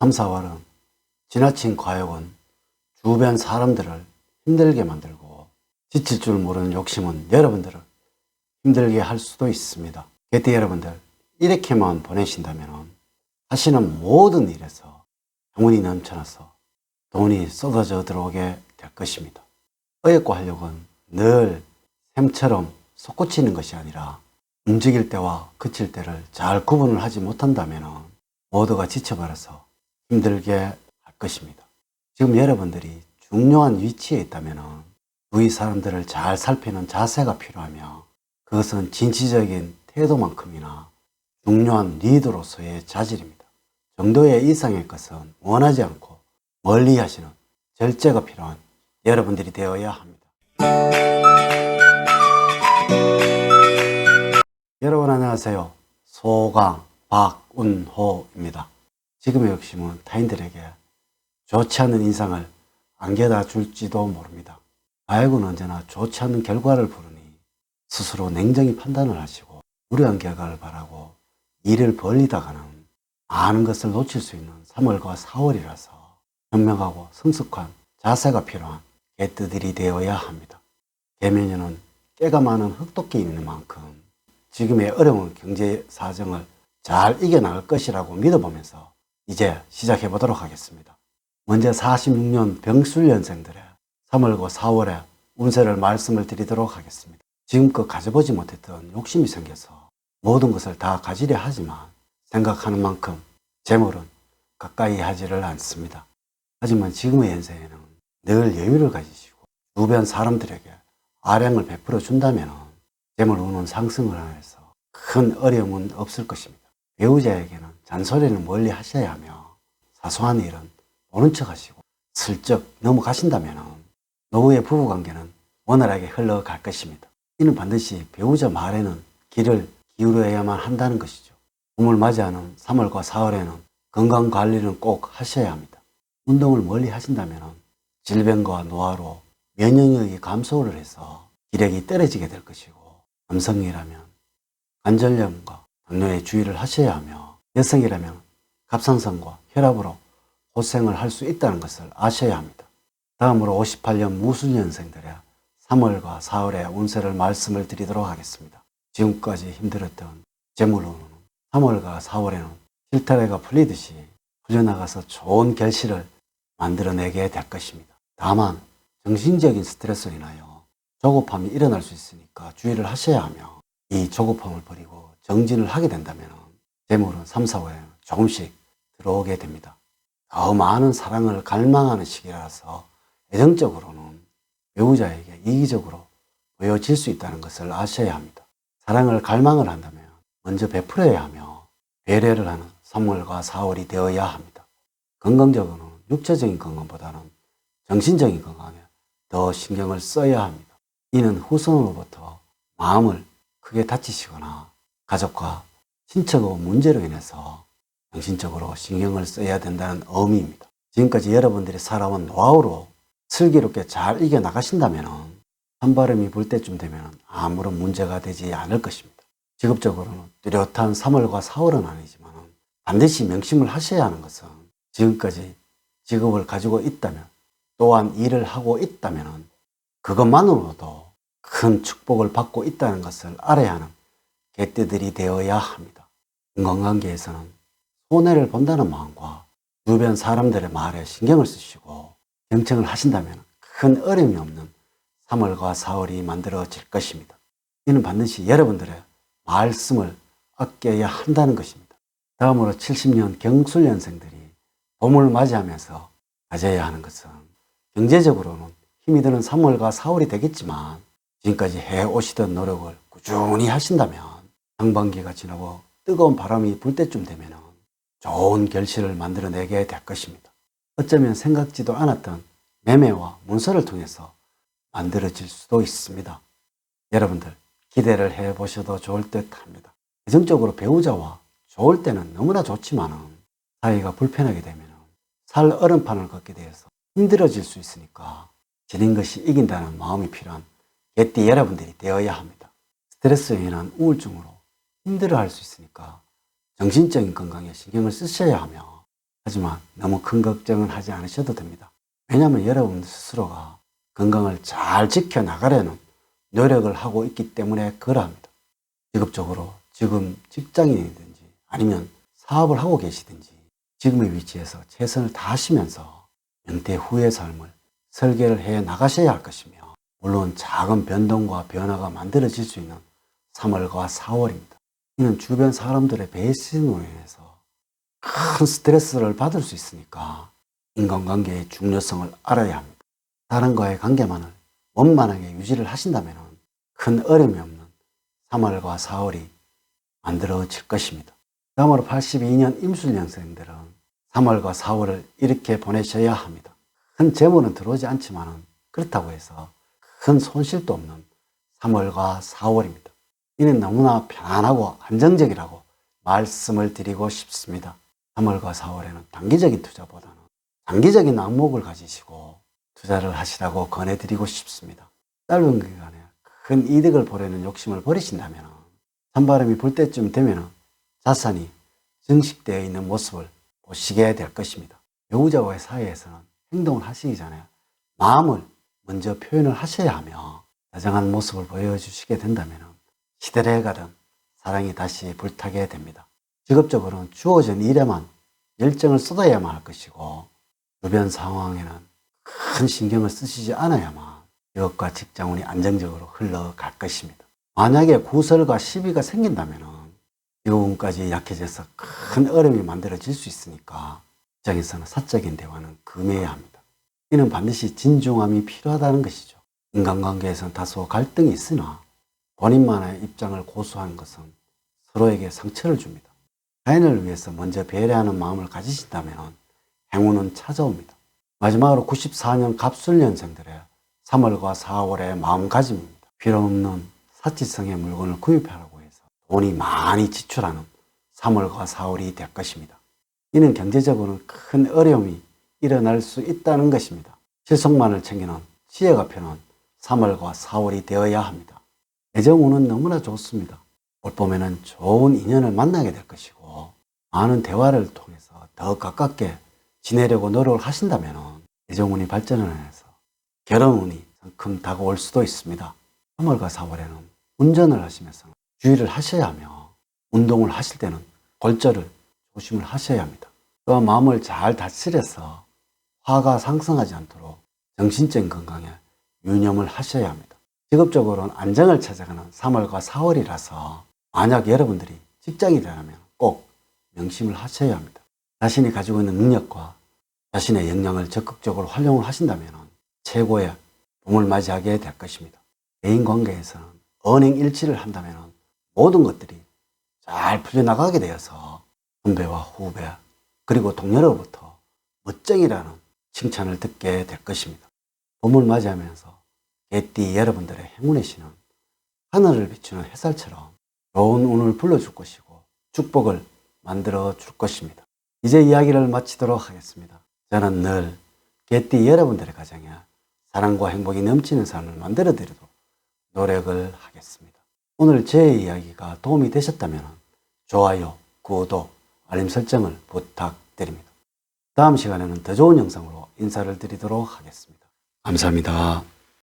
3, 4월은 지나친 과욕은 주변 사람들을 힘들게 만들고 지칠 줄 모르는 욕심은 여러분들을 힘들게 할 수도 있습니다. 개띠 여러분들, 이렇게만 보내신다면 하시는 모든 일에서 행운이 넘쳐나서 돈이 쏟아져 들어오게 될 것입니다. 의욕과 활력은 늘 샘처럼 솟구치는 것이 아니라 움직일 때와 그칠 때를 잘 구분을 하지 못한다면 모두가 지쳐버려서 힘들게 할 것입니다. 지금 여러분들이 중요한 위치에 있다면 주위 사람들을 잘 살피는 자세가 필요하며 그것은 진취적인 태도만큼이나 중요한 리더로서의 자질입니다. 정도의 이상의 것은 원하지 않고 멀리 하시는 절제가 필요한 여러분들이 되어야 합니다. 여러분 안녕하세요. 소강 박운호입니다. 지금의 욕심은 타인들에게 좋지 않는 인상을 안겨다 줄지도 모릅니다. 과욕은 언제나 좋지 않은 결과를 부르니 스스로 냉정히 판단을 하시고 무리한 결과를 바라고 일을 벌리다가는 많은 것을 놓칠 수 있는 3월과 4월이라서 현명하고 성숙한 자세가 필요한 개띠들이 되어야 합니다. 개면에는 깨가 많은 흑토끼인 만큼 지금의 어려운 경제 사정을 잘 이겨나갈 것이라고 믿어보면서 이제 시작해 보도록 하겠습니다. 먼저 46년 병술년생들의 3월과 4월의 운세를 말씀을 드리도록 하겠습니다. 지금껏 가져보지 못했던 욕심이 생겨서 모든 것을 다 가지려 하지만 생각하는 만큼 재물은 가까이 하지를 않습니다. 하지만 지금의 연세에는 늘 여유를 가지시고 주변 사람들에게 아량을 베풀어 준다면 재물 운은 상승을 해서 큰 어려움은 없을 것입니다. 배우자에게는 잔소리는 멀리 하셔야 하며 사소한 일은 모른 척 하시고 슬쩍 넘어가신다면 노후의 부부관계는 원활하게 흘러갈 것입니다. 이는 반드시 배우자 말에는 귀를 기울여야만 한다는 것이죠. 봄을 맞이하는 3월과 4월에는 건강관리는 꼭 하셔야 합니다. 운동을 멀리 하신다면 질병과 노화로 면역력이 감소를 해서 기력이 떨어지게 될 것이고 남성이라면 관절염과 당뇨에 주의를 하셔야 하며 여성이라면 갑상선과 혈압으로 고생을 할 수 있다는 것을 아셔야 합니다. 다음으로 58년 무술년생들의 3월과 4월의 운세를 말씀을 드리도록 하겠습니다. 지금까지 힘들었던 재물운은 3월과 4월에는 실타래가 풀리듯이 풀려나가서 좋은 결실을 만들어내게 될 것입니다. 다만 정신적인 스트레스로 인하여 조급함이 일어날 수 있으니까 주의를 하셔야 하며 이 조급함을 버리고 정진을 하게 된다면 재물은 3, 4월에는 조금씩 들어오게 됩니다. 더 많은 사랑을 갈망하는 시기라서 애정적으로는 배우자에게 이기적으로 보여질 수 있다는 것을 아셔야 합니다. 사랑을 갈망을 한다면 먼저 베풀어야 하며 배려를 하는 3월과 4월이 되어야 합니다. 건강적으로는 육체적인 건강보다는 정신적인 건강에 더 신경을 써야 합니다. 이는 후손으로부터 마음을 크게 다치시거나 가족과 친척의 문제로 인해서 정신적으로 신경을 써야 된다는 의미입니다. 지금까지 여러분들이 살아온 노하우로 슬기롭게 잘 이겨나가신다면 한바람이 불 때쯤 되면 아무런 문제가 되지 않을 것입니다. 직업적으로는 뚜렷한 3월과 4월은 아니지만 반드시 명심을 하셔야 하는 것은 지금까지 직업을 가지고 있다면 또한 일을 하고 있다면 그것만으로도 큰 축복을 받고 있다는 것을 알아야 하는 개띠들이 되어야 합니다. 인간관계에서는 손해를 본다는 마음과 주변 사람들의 말에 신경을 쓰시고 경청을 하신다면 큰 어려움이 없는 3월과 4월이 만들어질 것입니다. 이는 반드시 여러분들의 말씀을 아껴야 한다는 것입니다. 다음으로 70년 경술년생들이 봄을 맞이하면서 가져야 하는 것은 경제적으로는 힘이 드는 3월과 4월이 되겠지만 지금까지 해오시던 노력을 꾸준히 하신다면 상반기가 지나고 뜨거운 바람이 불 때쯤 되면 좋은 결실을 만들어내게 될 것입니다. 어쩌면 생각지도 않았던 매매와 문서를 통해서 만들어질 수도 있습니다. 여러분들 기대를 해보셔도 좋을 듯 합니다. 애정적으로 배우자와 좋을 때는 너무나 좋지만 사이가 불편하게 되면 살 얼음판을 걷게 되어서 힘들어질 수 있으니까 지는 것이 이긴다는 마음이 필요한 개띠 여러분들이 되어야 합니다. 스트레스로 인한 우울증으로 힘들어할 수 있으니까 정신적인 건강에 신경을 쓰셔야 하며 하지만 너무 큰 걱정은 하지 않으셔도 됩니다. 왜냐하면 여러분 스스로가 건강을 잘 지켜나가려는 노력을 하고 있기 때문에 그러합니다. 직업적으로 지금 직장인이든지 아니면 사업을 하고 계시든지 지금의 위치에서 최선을 다하시면서 은퇴 후의 삶을 설계를 해 나가셔야 할 것이며, 물론 작은 변동과 변화가 만들어질 수 있는 3월과 4월입니다. 이는 주변 사람들의 배신으로 인해서 큰 스트레스를 받을 수 있으니까 인간관계의 중요성을 알아야 합니다. 사람과의 관계만을 원만하게 유지를 하신다면 큰 어려움이 없는 3월과 4월이 만들어질 것입니다. 다음으로 82년 임술년생들은 3월과 4월을 이렇게 보내셔야 합니다. 큰 재물은 들어오지 않지만 그렇다고 해서 큰 손실도 없는 3월과 4월입니다. 이는 너무나 편안하고 안정적이라고 말씀을 드리고 싶습니다. 3월과 4월에는 단기적인 투자보다는 장기적인 안목을 가지시고 투자를 하시라고 권해드리고 싶습니다. 짧은 기간에 큰 이득을 보려는 욕심을 버리신다면 찬바람이 불 때쯤 되면 자산이 증식되어 있는 모습을 보시게 될 것입니다. 배우자와의 사이에서는 행동을 하시기 전에 마음을 먼저 표현을 하셔야 하며, 다정한 모습을 보여주시게 된다면 시들해 가던 사랑이 다시 불타게 됩니다. 직업적으로는 주어진 일에만 열정을 쏟아야만 할 것이고, 주변 상황에는 큰 신경을 쓰시지 않아야만 직업과 직장운이 안정적으로 흘러갈 것입니다. 만약에 구설과 시비가 생긴다면 직업운까지 약해져서 큰 어려움이 만들어질 수 있으니까 직장에서는 사적인 대화는 금해야 합니다. 이는 반드시 진중함이 필요하다는 것이죠. 인간관계에서는 다소 갈등이 있으나 본인만의 입장을 고수하는 것은 서로에게 상처를 줍니다. 타인을 위해서 먼저 배려하는 마음을 가지신다면 행운은 찾아옵니다. 마지막으로 94년 갑술년생들의 3월과 4월의 마음가짐입니다. 필요없는 사치성의 물건을 구입하라고 해서 돈이 많이 지출하는 3월과 4월이 될 것입니다. 이는 경제적으로는 큰 어려움이 일어날 수 있다는 것입니다. 실속만을 챙기는 지혜가 펴는 3월과 4월이 되어야 합니다. 애정운은 너무나 좋습니다. 올 봄에는 좋은 인연을 만나게 될 것이고, 많은 대화를 통해서 더 가깝게 지내려고 노력을 하신다면 애정운이 발전을 해서 결혼운이 성큼 다가올 수도 있습니다. 3월과 4월에는 운전을 하시면서 주의를 하셔야 하며, 운동을 하실 때는 골절을 조심을 하셔야 합니다. 또 마음을 잘 다스려서 화가 상승하지 않도록 정신적인 건강에 유념을 하셔야 합니다. 직업적으로는 안정을 찾아가는 3월과 4월이라서 만약 여러분들이 직장이라면 꼭 명심을 하셔야 합니다. 자신이 가지고 있는 능력과 자신의 역량을 적극적으로 활용을 하신다면 최고의 봄을 맞이하게 될 것입니다. 대인관계에서는 언행일치를 한다면 모든 것들이 잘 풀려나가게 되어서 선배와 후배 그리고 동료로부터 멋쟁이라는 칭찬을 듣게 될 것입니다. 봄을 맞이하면서 개띠 여러분들의 행운의 신은 하늘을 비추는 햇살처럼 좋은 운을 불러줄 것이고 축복을 만들어 줄 것입니다. 이제 이야기를 마치도록 하겠습니다. 저는 늘 개띠 여러분들의 가정에 사랑과 행복이 넘치는 삶을 만들어 드리도록 노력을 하겠습니다. 오늘 제 이야기가 도움이 되셨다면 좋아요, 구독, 알림 설정을 부탁드립니다. 다음 시간에는 더 좋은 영상으로 인사를 드리도록 하겠습니다. 감사합니다.